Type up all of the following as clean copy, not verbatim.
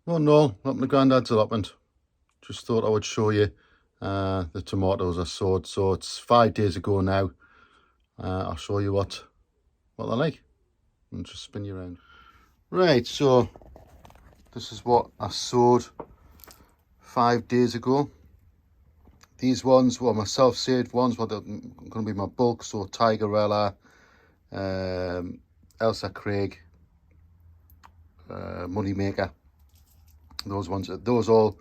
Well, no, up my granddad's allotment. Just thought I would show you the tomatoes I sowed. So it's 5 days ago now. I'll show you what they're like and just spin you around. Right, so this is what I sowed 5 days ago. These ones were my self-saved ones, what are going to be my bulk. So Tigerella, Elsa Craig, Moneymaker. Those all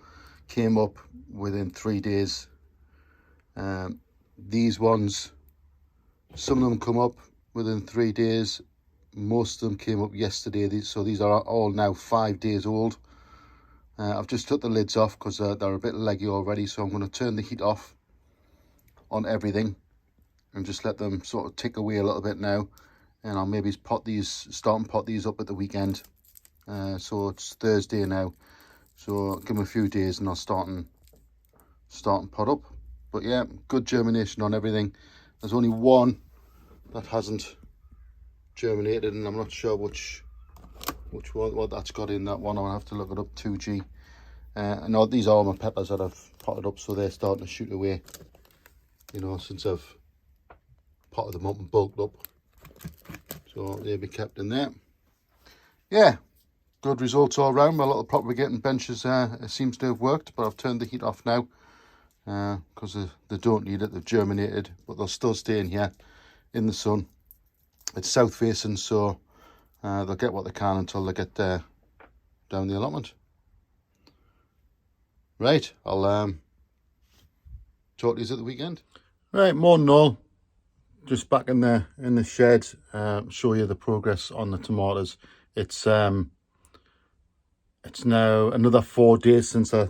came up within 3 days. These ones, some of them come up within 3 days. Most of them came up yesterday. So these are all now 5 days old. I've just took the lids off because they're a bit leggy already. So I'm going to turn the heat off on everything and just let them sort of tick away a little bit now. And I'll maybe start and pot these up at the weekend. So it's Thursday now. So give them a few days and I'll start and pot up. But yeah, good germination on everything. There's only one that hasn't germinated, and I'm not sure which one, what that's got in that one. I'll have to look it up. 2G. I know these are all my peppers that I've potted up, so they're starting to shoot away. You know, since I've potted them up and bulked up, so they'll be kept in there. Yeah. Good results all round. My little propagating benches seems to have worked, but I've turned the heat off now because they don't need it. They've germinated, but they'll still stay in here in the sun. It's south facing, so they'll get what they can until they get down the allotment. Right, I'll talk to you at the weekend. Right, morning all. Just back in the shed, show you the progress on the tomatoes. It's now another 4 days since I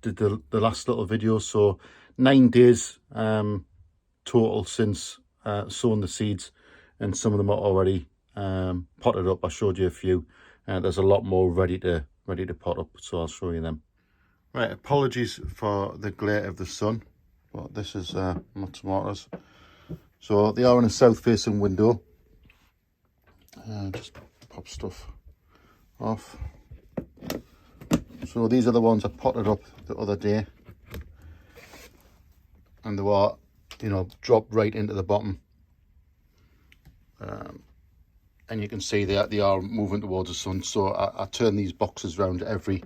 did the last little video, so 9 days total since sowing the seeds, and some of them are already potted up. I showed you a few. There's a lot more ready to pot up, so I'll show you them. Right, apologies for the glare of the sun, but this is my tomatoes. So they are in a south-facing window. Just pop stuff off. So these are the ones I potted up the other day, and they were, you know, dropped right into the bottom. And you can see they are moving towards the sun. So I turn these boxes round every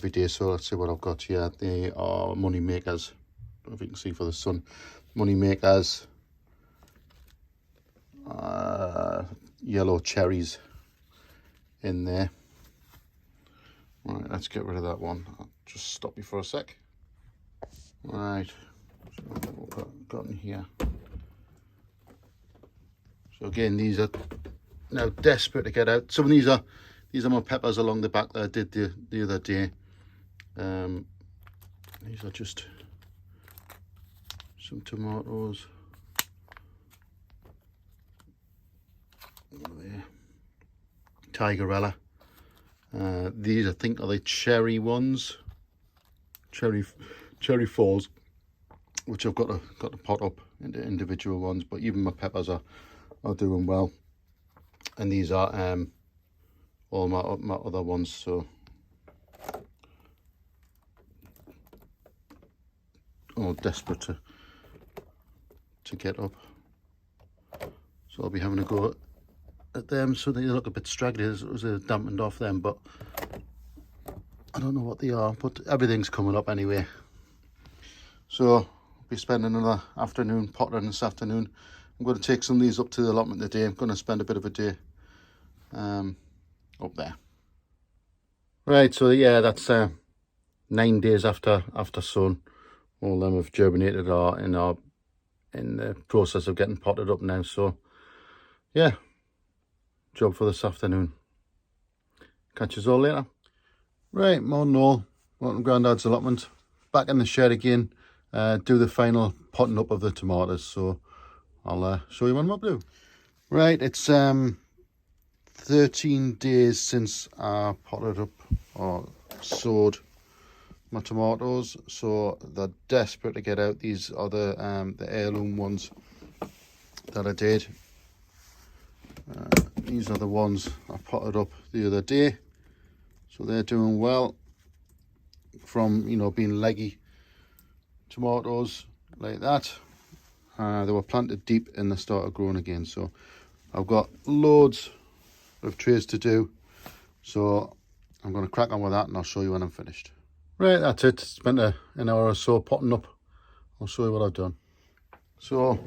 day. So let's see what I've got here. They are money makers. I don't know if you can see for the sun. Money makers. Yellow cherries in there. Right, let's get rid of that one. I'll just stop you for a sec. Right, so what we've got in here. So again, these are now desperate to get out. Some of these are my peppers along the back that I did the other day. These are just some tomatoes. There. Tigerella. These I think are the cherry ones, cherry falls, which I've got to pot up into individual ones. But even my peppers are doing well, and these are all my other ones. So all desperate to get up. So I'll be having a go at them. So they look a bit straggly. It was dampened off them, but I don't know what they are. But everything's coming up anyway. So I'll be spending another afternoon potting this afternoon. I'm going to take some of these up to the allotment today. I'm going to spend a bit of a day up there. Right, so yeah, that's 9 days after sowing. All of them have germinated or in the process of getting potted up now. So yeah, job for this afternoon. Catch us all later. Right, morning all. Welcome to Grandad's allotment. Back in the shed again. Do the final potting up of the tomatoes. So I'll show you what I'm up to. Right, it's 13 days since I potted up or sowed my tomatoes, so they're desperate to get out. These are the heirloom ones that I did. These are the ones I potted up the other day. So they're doing well from, you know, being leggy tomatoes like that. They were planted deep and they started growing again. So I've got loads of trays to do. So I'm going to crack on with that and I'll show you when I'm finished. Right, that's it. Spent an hour or so potting up. I'll show you what I've done. So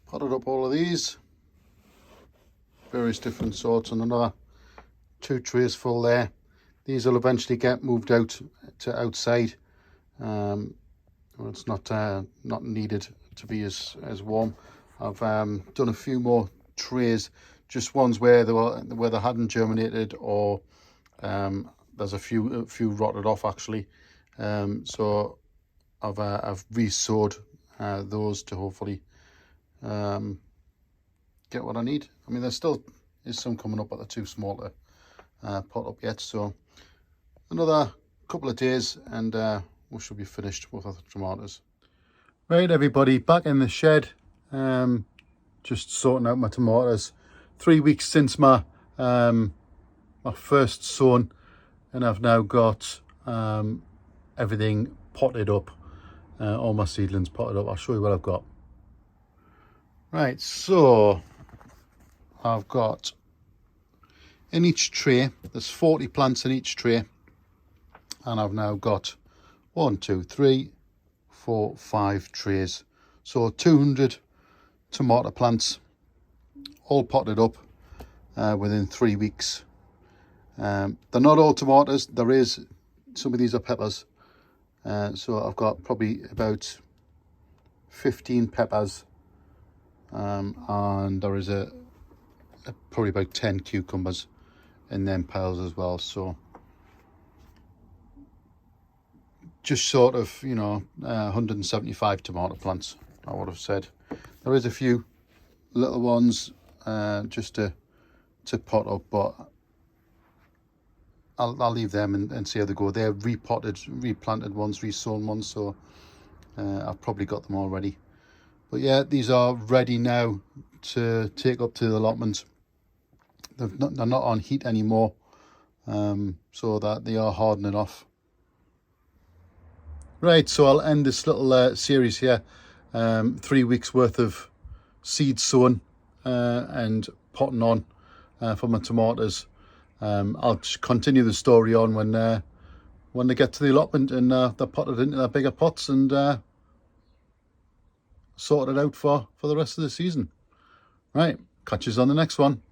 potted up all of these, various different sorts, and another 2 trays full there. These will eventually get moved out to outside. Well, it's not needed to be as warm. I've done a few more trays, just ones where they hadn't germinated, or there's a few rotted off actually. So I've re-sowed those to hopefully get what I need. I mean, there still is some coming up, but they're too small to pot up yet. So another couple of days and we should be finished with our tomatoes. Right, everybody, back in the shed, just sorting out my tomatoes. 3 weeks since my my first sown, and I've now got everything potted up, all my seedlings potted up. I'll show you what I've got. Right, so I've got in each tray, there's 40 plants in each tray, and I've now got 1, 2, 3, 4, 5 trays. So 200 tomato plants, all potted up within 3 weeks. They're not all tomatoes. There is, some of these are peppers. So I've got probably about 15 peppers, and there is probably about 10 cucumbers in them piles as well. So just sort of, you know, 175 tomato plants, I would have said. There is a few little ones just to pot up, but I'll leave them and see how they go. They're repotted, replanted ones, resown ones, so I've probably got them already. But yeah, these are ready now to take up to the allotment. They're not on heat anymore, so that they are hardening off. Right, so I'll end this little series here. 3 weeks worth of seed sown and potting on for my tomatoes. I'll continue the story on when they get to the allotment and they're potted into their bigger pots and sorted out for the rest of the season. Right, catch you on the next one.